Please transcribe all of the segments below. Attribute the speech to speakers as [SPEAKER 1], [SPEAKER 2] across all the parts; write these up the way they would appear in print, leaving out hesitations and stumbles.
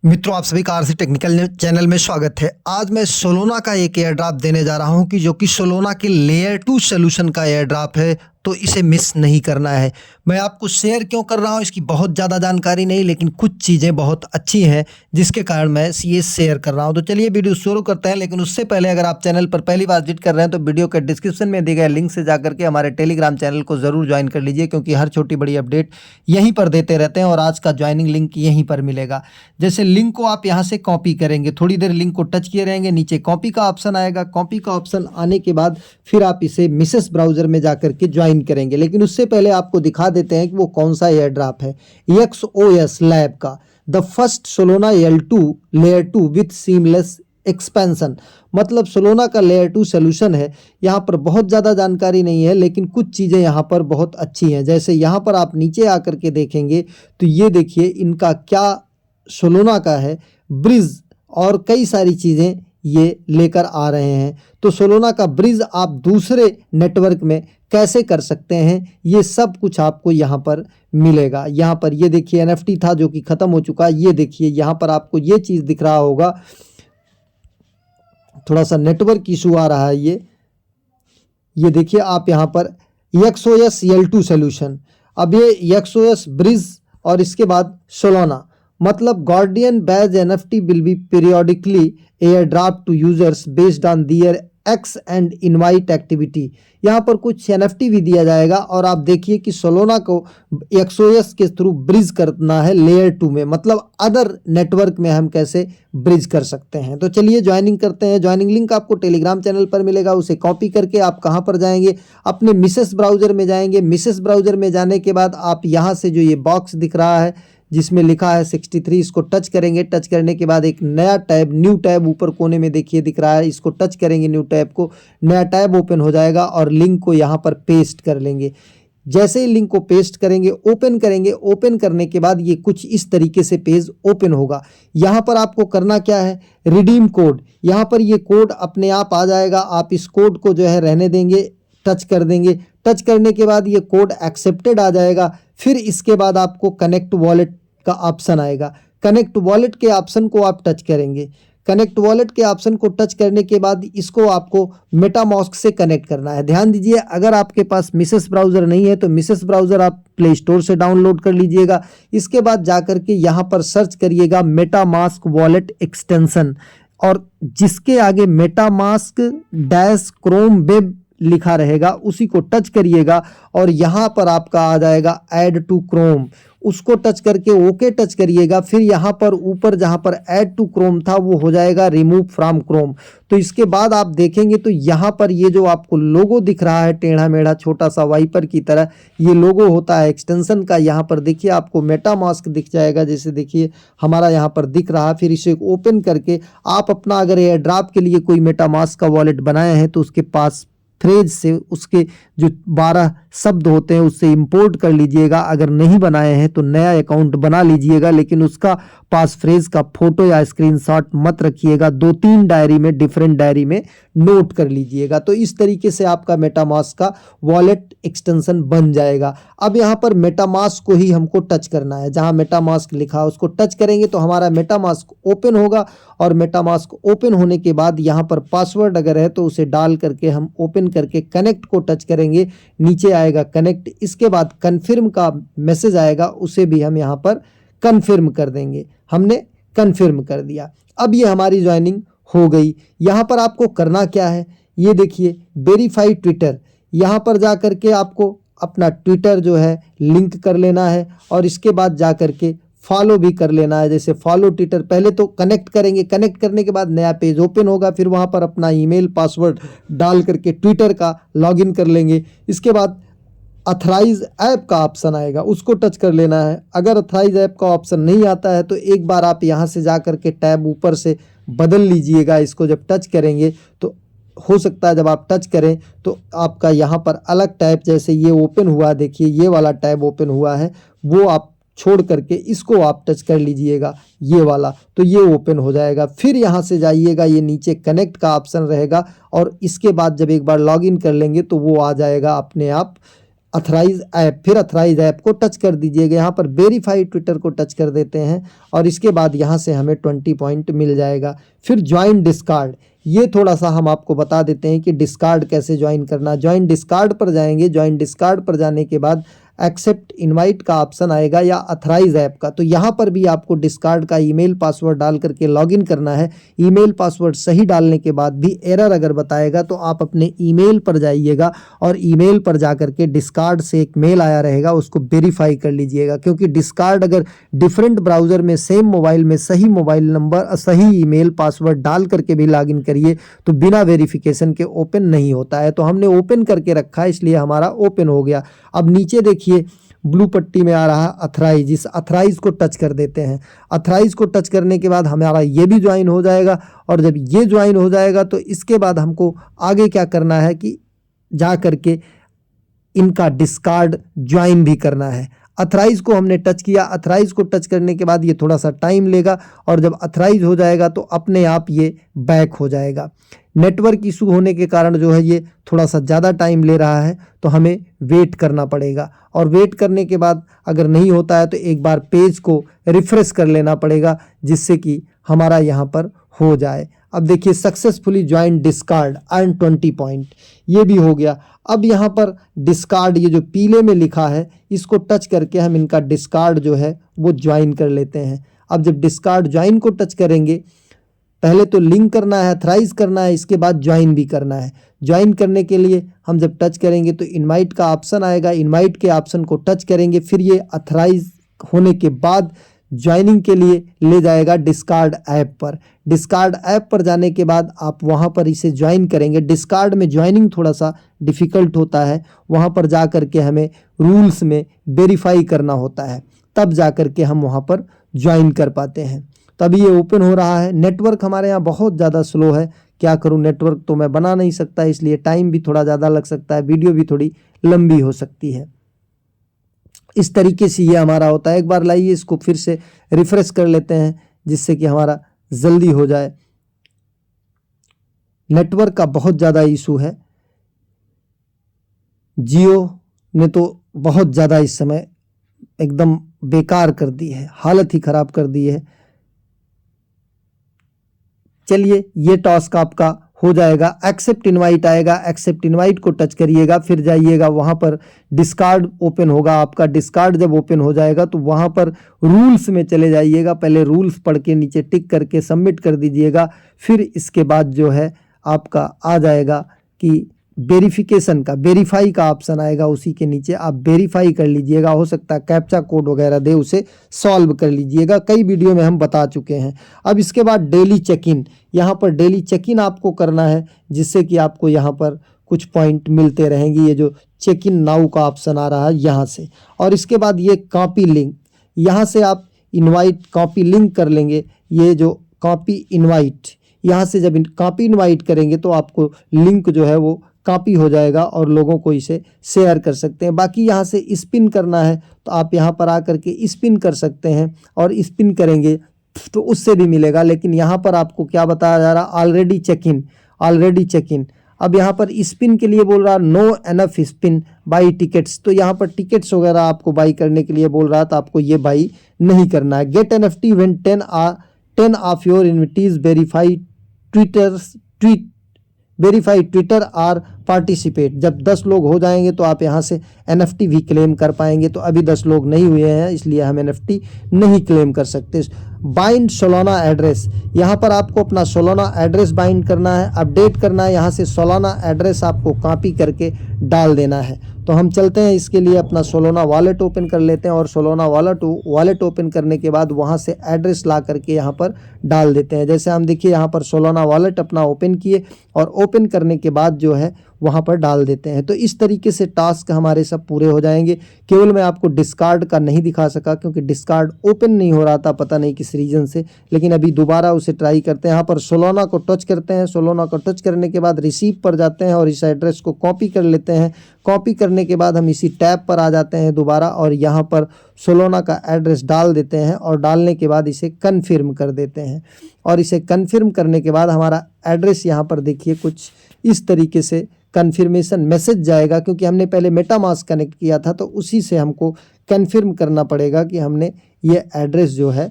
[SPEAKER 1] मित्रों, आप सभी का आरसी टेक्निकल चैनल में स्वागत है। आज मैं सोलोना का एक एयर ड्रॉप देने जा रहा हूं कि जो कि सोलोना के लेयर 2 सॉल्यूशन का एयर ड्रॉप है, तो इसे मिस नहीं करना है। मैं आपको शेयर क्यों कर रहा हूं, इसकी बहुत ज़्यादा जानकारी नहीं, लेकिन कुछ चीज़ें बहुत अच्छी हैं जिसके कारण मैं ये शेयर कर रहा हूं। तो चलिए वीडियो शुरू करते हैं, लेकिन उससे पहले अगर आप चैनल पर पहली बार विजिट कर रहे हैं तो वीडियो के डिस्क्रिप्शन में दिए गए लिंक से जाकर के हमारे टेलीग्राम चैनल को ज़रूर ज्वाइन कर लीजिए, क्योंकि हर छोटी बड़ी अपडेट यहीं पर देते रहते हैं और आज का ज्वाइनिंग लिंक यहीं पर मिलेगा। जैसे लिंक को आप यहाँ से कॉपी करेंगे, थोड़ी देर लिंक को टच किए रहेंगे, नीचे कॉपी का ऑप्शन आएगा। कॉपी का ऑप्शन आने के बाद फिर आप इसे मिसेस ब्राउजर में जाकर के ज्वाइन करेंगे। लेकिन उससे पहले आपको दिखा देते हैं कि वो कौन सा एयर ड्रॉप है। XOS लैब का the first Solana L2 layer 2 with seamless expansion, मतलब सोलोना का लेयर 2 सोल्यूशन है। यहाँ पर बहुत ज़्यादा जानकारी नहीं है, लेकिन कुछ चीज़ें यहाँ पर बहुत अच्छी हैं। जैसे यहाँ पर आप नीचे आकर के देखेंगे तो ये देखिए इनका क्या सोलोना का है, ब्रिज और कई सारी चीज़ें ये लेकर आ रहे हैं। तो सोलोना का ब्रिज आप दूसरे नेटवर्क में कैसे कर सकते हैं, ये सब कुछ आपको यहाँ पर मिलेगा। यहाँ पर ये देखिए NFT था जो कि ख़त्म हो चुका है। ये देखिए यहाँ पर आपको ये चीज़ दिख रहा होगा, थोड़ा सा नेटवर्क इशू आ रहा है। ये देखिए आप यहाँ पर XOS L2 सोल्यूशन, अब ये XOS ब्रिज और इसके बाद सोलोना, मतलब guardian badge NFT will be periodically airdrop to users based on their X and invite activity. यहाँ पर कुछ NFT भी दिया जाएगा और आप देखिए कि सोलोना को XOS के थ्रू ब्रिज करना है लेयर 2 में, मतलब अदर नेटवर्क में हम कैसे ब्रिज कर सकते हैं। तो चलिए ज्वाइनिंग करते हैं। ज्वाइनिंग लिंक आपको टेलीग्राम चैनल पर मिलेगा, उसे कॉपी करके आप कहाँ पर जाएंगे, अपने मिसेस ब्राउज़र में जाएंगे। मिसेस ब्राउज़र में जाने के बाद आप यहाँ से जो ये बॉक्स दिख रहा है जिसमें लिखा है 63, इसको टच करेंगे। टच करने के बाद एक नया टैब, न्यू टैब ऊपर कोने में देखिए दिख रहा है, इसको टच करेंगे, न्यू टैब को, नया टैब ओपन हो जाएगा और लिंक को यहाँ पर पेस्ट कर लेंगे। जैसे ही लिंक को पेस्ट करेंगे, ओपन करेंगे, ओपन करने के बाद ये कुछ इस तरीके से पेज ओपन होगा। यहाँ पर आपको करना क्या है, रिडीम कोड, यहाँ पर ये कोड अपने आप आ जाएगा। आप इस कोड को जो है रहने देंगे, टच कर देंगे। टच करने के बाद ये कोड एक्सेप्टेड आ जाएगा। फिर इसके बाद आपको कनेक्ट वॉलेट का ऑप्शन आएगा। कनेक्ट वॉलेट के ऑप्शन को आप टच करेंगे। कनेक्ट वॉलेट के ऑप्शन को टच करने के बाद इसको आपको मेटामास्क से कनेक्ट करना है। ध्यान दीजिए, अगर आपके पास मिसेस ब्राउज़र नहीं है तो मिसेस ब्राउज़र आप प्ले स्टोर से डाउनलोड कर लीजिएगा। इसके बाद जाकर के यहाँ पर सर्च करिएगा मेटामास्क वॉलेट एक्सटेंशन, और जिसके आगे मेटामास्क डैश क्रोम वेब लिखा रहेगा उसी को टच करिएगा और यहाँ पर आपका आ जाएगा ऐड टू क्रोम, उसको टच करके ओके टच करिएगा। फिर यहाँ पर ऊपर जहाँ पर ऐड टू क्रोम था वो हो जाएगा रिमूव फ्रॉम क्रोम। तो इसके बाद आप देखेंगे तो यहाँ पर ये जो आपको लोगो दिख रहा है टेढ़ा मेढ़ा छोटा सा वाइपर की तरह, ये लोगो होता है एक्सटेंशन का। यहाँ पर देखिए आपको मेटामास्क दिख जाएगा, जैसे देखिए हमारा यहाँ पर दिख रहा है। फिर इसे ओपन करके आप अपना अगर एयर ड्रॉप के लिए कोई मेटामास्क का वॉलेट बनाए हैं तो उसके पास फ्रेज से उसके जो 12 शब्द होते हैं उससे इंपोर्ट कर लीजिएगा। अगर नहीं बनाए हैं तो नया अकाउंट बना लीजिएगा, लेकिन उसका पास फ्रेज का फोटो या स्क्रीनशॉट मत रखिएगा, 2-3 डायरी में, डिफरेंट डायरी में नोट कर लीजिएगा। तो इस तरीके से आपका मेटामास्क का वॉलेट एक्सटेंशन बन जाएगा। अब यहाँ पर मेटामास्क को ही हमको टच करना है, जहाँ मेटामास्क लिखा है उसको टच करेंगे तो हमारा मेटामास्क ओपन होगा। और मेटामास्क ओपन होने के बाद यहाँ पर पासवर्ड अगर है तो उसे डाल करके हम ओपन करके कनेक्ट को टच करेंगे, नीचे आएगा कनेक्ट। इसके बाद कन्फर्म का मैसेज आएगा, उसे भी हम यहाँ पर कन्फर्म कर देंगे। हमने कन्फर्म कर दिया। अब ये हमारी ज्वाइनिंग हो गई। यहाँ पर आपको करना क्या है, ये देखिए वेरीफाई ट्विटर, यहाँ पर जा कर के आपको अपना ट्विटर जो है लिंक कर लेना है और इसके बाद जा कर के फॉलो भी कर लेना है। जैसे फॉलो ट्विटर, पहले तो कनेक्ट करेंगे, कनेक्ट करने के बाद नया पेज ओपन होगा, फिर वहाँ पर अपना ईमेल पासवर्ड डाल करके ट्विटर का लॉगिन कर लेंगे। इसके बाद अथराइज ऐप का ऑप्शन आएगा, उसको टच कर लेना है। अगर अथराइज ऐप का ऑप्शन नहीं आता है तो एक बार आप यहाँ से जा कर के टैब ऊपर से बदल लीजिएगा। इसको जब टच करेंगे तो हो सकता है जब आप टच करें तो आपका यहाँ पर अलग टैब, जैसे ये ओपन हुआ, देखिए ये वाला टैब ओपन हुआ है, वो आप छोड़ करके इसको आप टच कर लीजिएगा, ये वाला, तो ये ओपन हो जाएगा। फिर यहाँ से जाइएगा, ये नीचे कनेक्ट का ऑप्शन रहेगा और इसके बाद जब एक बार लॉगिन कर लेंगे तो वो आ जाएगा अपने आप अथराइज ऐप, फिर अथराइज ऐप को टच कर दीजिएगा। यहाँ पर वेरीफाई ट्विटर को टच कर देते हैं और इसके बाद यहाँ से हमें 20 पॉइंट मिल जाएगा। फिर ज्वाइन डिस्कार्ड, ये थोड़ा सा हम आपको बता देते हैं कि डिस्कार्ड कैसे ज्वाइन करना। ज्वाइन डिस्कार्ड पर जाएंगे, ज्वाइन डिस्कार्ड पर जाने के बाद एक्सेप्ट इनवाइट का ऑप्शन आएगा या अथराइज ऐप का, तो यहाँ पर भी आपको डिस्कार्ड का ईमेल पासवर्ड डाल करके लॉगिन करना है। ईमेल पासवर्ड सही डालने के बाद भी एरर अगर बताएगा तो आप अपने ईमेल पर जाइएगा और ईमेल पर जा करके डिस्कार्ड से एक मेल आया रहेगा, उसको वेरीफाई कर लीजिएगा, क्योंकि डिस्कार्ड अगर डिफरेंट ब्राउज़र में सेम मोबाइल में सही मोबाइल नंबर सही ईमेल पासवर्ड डाल करके भी लॉगिन करिए तो बिना वेरिफिकेशन के ओपन नहीं होता है। तो हमने ओपन करके रखा है इसलिए हमारा ओपन हो गया। अब नीचे देखिए ब्लू पट्टी में आ रहा है अथराइज, इस अथराइज को टच कर देते हैं। अथराइज को टच करने के बाद हमारा ये भी ज्वाइन हो जाएगा और जब ये ज्वाइन हो जाएगा तो इसके बाद हमको आगे क्या करना है कि जा करके इनका डिस्कार्ड ज्वाइन भी करना है। अथराइज को हमने टच किया, अथराइज को टच करने के बाद ये थोड़ा सा टाइम लेगा और जब अथराइज हो जाएगा तो अपने आप ये बैक हो जाएगा। नेटवर्क इशू होने के कारण जो है ये थोड़ा सा ज़्यादा टाइम ले रहा है तो हमें वेट करना पड़ेगा और वेट करने के बाद अगर नहीं होता है तो एक बार पेज को रिफ्रेश कर लेना पड़ेगा जिससे कि हमारा यहाँ पर हो जाए। अब देखिए successfully join discard earn 20 point, ये भी हो गया। अब यहाँ पर डिस्कार्ड ये जो पीले में लिखा है इसको टच करके हम इनका डिस्कार्ड जो है वो ज्वाइन कर लेते हैं। अब जब डिस्कार्ड ज्वाइन को टच करेंगे, पहले तो लिंक करना है, अथराइज करना है, इसके बाद ज्वाइन भी करना है। ज्वाइन करने के लिए हम जब टच करेंगे तो इनवाइट का ऑप्शन आएगा, इनवाइट के ऑप्शन को टच करेंगे, फिर ये अथराइज होने के बाद ज्वाइनिंग के लिए ले जाएगा डिस्कार्ड ऐप पर। डिस्कार्ड ऐप पर जाने के बाद आप वहाँ पर इसे ज्वाइन करेंगे। डिस्कार्ड में ज्वाइनिंग थोड़ा सा डिफ़िकल्ट होता है, वहाँ पर जा कर के हमें रूल्स में वेरीफाई करना होता है, तब जा कर के हम वहाँ पर ज्वाइन कर पाते हैं। तभी ये ओपन हो रहा है। नेटवर्क हमारे यहाँ बहुत ज़्यादा स्लो है, क्या करूँ, नेटवर्क तो मैं बना नहीं सकता, इसलिए टाइम भी थोड़ा ज़्यादा लग सकता है, वीडियो भी थोड़ी लंबी हो सकती है। इस तरीके से ये हमारा होता है। एक बार लाइए इसको फिर से रिफ्रेश कर लेते हैं जिससे कि हमारा जल्दी हो जाए। नेटवर्क का बहुत ज़्यादा इशू है, जियो ने तो बहुत ज़्यादा इस समय एकदम बेकार कर दी है, हालत ही ख़राब कर दी है। चलिए ये टास्क आपका हो जाएगा। एक्सेप्ट इनवाइट आएगा, एक्सेप्ट इनवाइट को टच करिएगा, फिर जाइएगा वहाँ पर डिस्कार्ड ओपन होगा आपका। डिस्कार्ड जब ओपन हो जाएगा तो वहाँ पर रूल्स में चले जाइएगा, पहले रूल्स पढ़ के नीचे टिक करके सबमिट कर दीजिएगा। फिर इसके बाद जो है आपका आ जाएगा कि वेरिफिकेशन का, वेरीफाई का ऑप्शन आएगा, उसी के नीचे आप वेरीफाई कर लीजिएगा। हो सकता है कैप्चा कोड वगैरह दे, उसे सॉल्व कर लीजिएगा, कई वीडियो में हम बता चुके हैं। अब इसके बाद डेली चेक इन, यहाँ पर डेली चेक इन आपको करना है जिससे कि आपको यहाँ पर कुछ पॉइंट मिलते रहेंगे। ये जो चेक इन नाउ का ऑप्शन आ रहा है यहाँ से, और इसके बाद ये कॉपी लिंक, यहाँ से आप इनवाइट कॉपी लिंक कर लेंगे। ये जो कॉपी इनवाइट, यहाँ से जब कॉपी इनवाइट करेंगे तो आपको लिंक जो है वो कॉपी हो जाएगा और लोगों को इसे शेयर कर सकते हैं। बाकी यहाँ से स्पिन करना है तो आप यहाँ पर आकर के स्पिन कर सकते हैं और स्पिन करेंगे तो उससे भी मिलेगा। लेकिन यहाँ पर आपको क्या बताया जा रहा, already check in, already check in. अब यहाँ पर स्पिन के लिए बोल रहा no enough spin buy tickets, तो यहाँ पर टिकट्स वगैरह आपको बाई करने के लिए बोल रहा था, आपको ये बाई नहीं करना है। Get NFT when 10 of your invitees verify Twitter or participate. जब 10 लोग हो जाएंगे तो आप यहाँ से NFT भी क्लेम कर पाएंगे। तो अभी 10 लोग नहीं हुए हैं इसलिए हम NFT नहीं क्लेम कर सकते। बाइंड सोलाना एड्रेस, यहाँ पर आपको अपना सोलाना एड्रेस बाइंड करना है, अपडेट करना है। यहाँ से सोलाना एड्रेस आपको कॉपी करके डाल देना है। तो हम चलते हैं, इसके लिए अपना सोलाना वॉलेट ओपन कर लेते हैं और सोलाना वॉलेट ओपन करने के बाद वहाँ से एड्रेस ला करके यहाँ पर डाल देते हैं। जैसे हम देखिए यहाँ पर सोलाना वॉलेट अपना ओपन किए और ओपन करने के बाद जो है वहाँ पर डाल देते हैं। तो इस तरीके से टास्क हमारे सब पूरे हो जाएंगे। केवल मैं आपको डिस्कार्ड का नहीं दिखा सका क्योंकि डिस्कार्ड ओपन नहीं हो रहा था, पता नहीं किस रीज़न से, लेकिन अभी दोबारा उसे ट्राई करते हैं। यहाँ पर सोलाना को टच करते हैं, सोलाना को टच करने के बाद रिसीव पर जाते हैं और इस एड्रेस को कॉपी कर लेते हैं। कॉपी करने के बाद हम इसी टैब पर आ जाते हैं दोबारा और यहाँ पर सोलाना का एड्रेस डाल देते हैं और डालने के बाद इसे कन्फर्म कर देते हैं। और इसे कन्फर्म करने के बाद हमारा एड्रेस यहाँ पर देखिए कुछ इस तरीके से कन्फर्मेशन मैसेज जाएगा, क्योंकि हमने पहले मेटामास्क कनेक्ट किया था तो उसी से हमको कन्फर्म करना पड़ेगा कि हमने ये एड्रेस जो है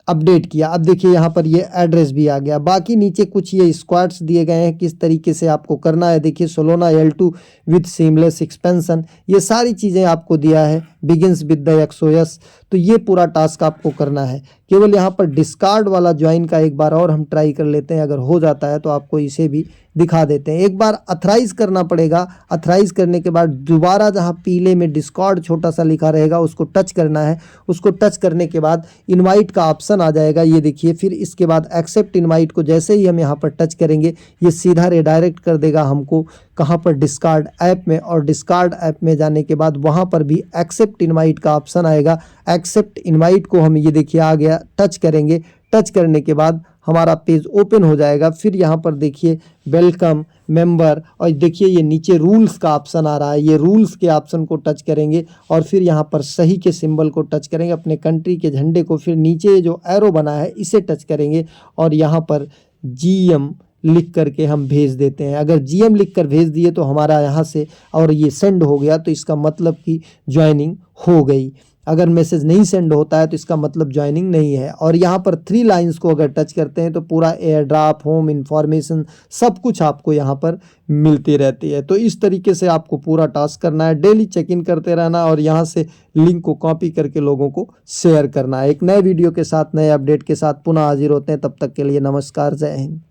[SPEAKER 1] अपडेट किया। अब देखिए यहाँ पर ये एड्रेस भी आ गया। बाकी नीचे कुछ ये स्क्वाड्स दिए गए हैं किस तरीके से आपको करना है। देखिए Solana L2 with seamless expansion, ये सारी चीज़ें आपको दिया है। बिगिंस विद द XOS, तो ये पूरा टास्क आपको करना है। केवल यहाँ पर डिस्कार्ड वाला ज्वाइन का एक बार और हम ट्राई कर लेते हैं, अगर हो जाता है तो आपको इसे भी दिखा देते हैं। एक बार अथराइज करना पड़ेगा। अथराइज करने के बाद दोबारा जहाँ पीले में डिस्कॉर्ड छोटा सा लिखा रहेगा उसको टच करना है। उसको टच करने के बाद इनवाइट का ऑप्शन आ जाएगा, ये देखिए। फिर इसके बाद एक्सेप्ट इनवाइट को जैसे ही हम यहाँ पर टच करेंगे ये सीधा रिडायरेक्ट कर देगा हमको कहाँ पर, डिस्कार्ड ऐप में। और डिस्कार्ड ऐप में जाने के बाद वहाँ पर भी एक्सेप्ट इनवाइट का ऑप्शन आएगा। एक्सेप्ट इनवाइट को हम, ये देखिए आ गया, टच करेंगे। टच करने के बाद हमारा पेज ओपन हो जाएगा। फिर यहाँ पर देखिए वेलकम मेंबर, और देखिए ये नीचे रूल्स का ऑप्शन आ रहा है। ये रूल्स के ऑप्शन को टच करेंगे और फिर यहाँ पर सही के सिंबल को टच करेंगे, अपने कंट्री के झंडे को। फिर नीचे जो एरो बना है इसे टच करेंगे और यहाँ पर GM लिख करके हम भेज देते हैं। अगर GM लिख कर भेज दिए तो हमारा यहाँ से और ये सेंड हो गया, तो इसका मतलब कि ज्वाइनिंग हो गई। अगर मैसेज नहीं सेंड होता है तो इसका मतलब ज्वाइनिंग नहीं है। और यहाँ पर 3 लाइंस को अगर टच करते हैं तो पूरा एयर ड्रॉप, होम इन्फॉर्मेशन, सब कुछ आपको यहाँ पर मिलती रहती है। तो इस तरीके से आपको पूरा टास्क करना है। डेली चेक इन करते रहना और यहाँ से लिंक को कॉपी करके लोगों को शेयर करना है। एक नए वीडियो के साथ, नए अपडेट के साथ पुनः हाजिर होते हैं। तब तक के लिए नमस्कार, जय हिंद।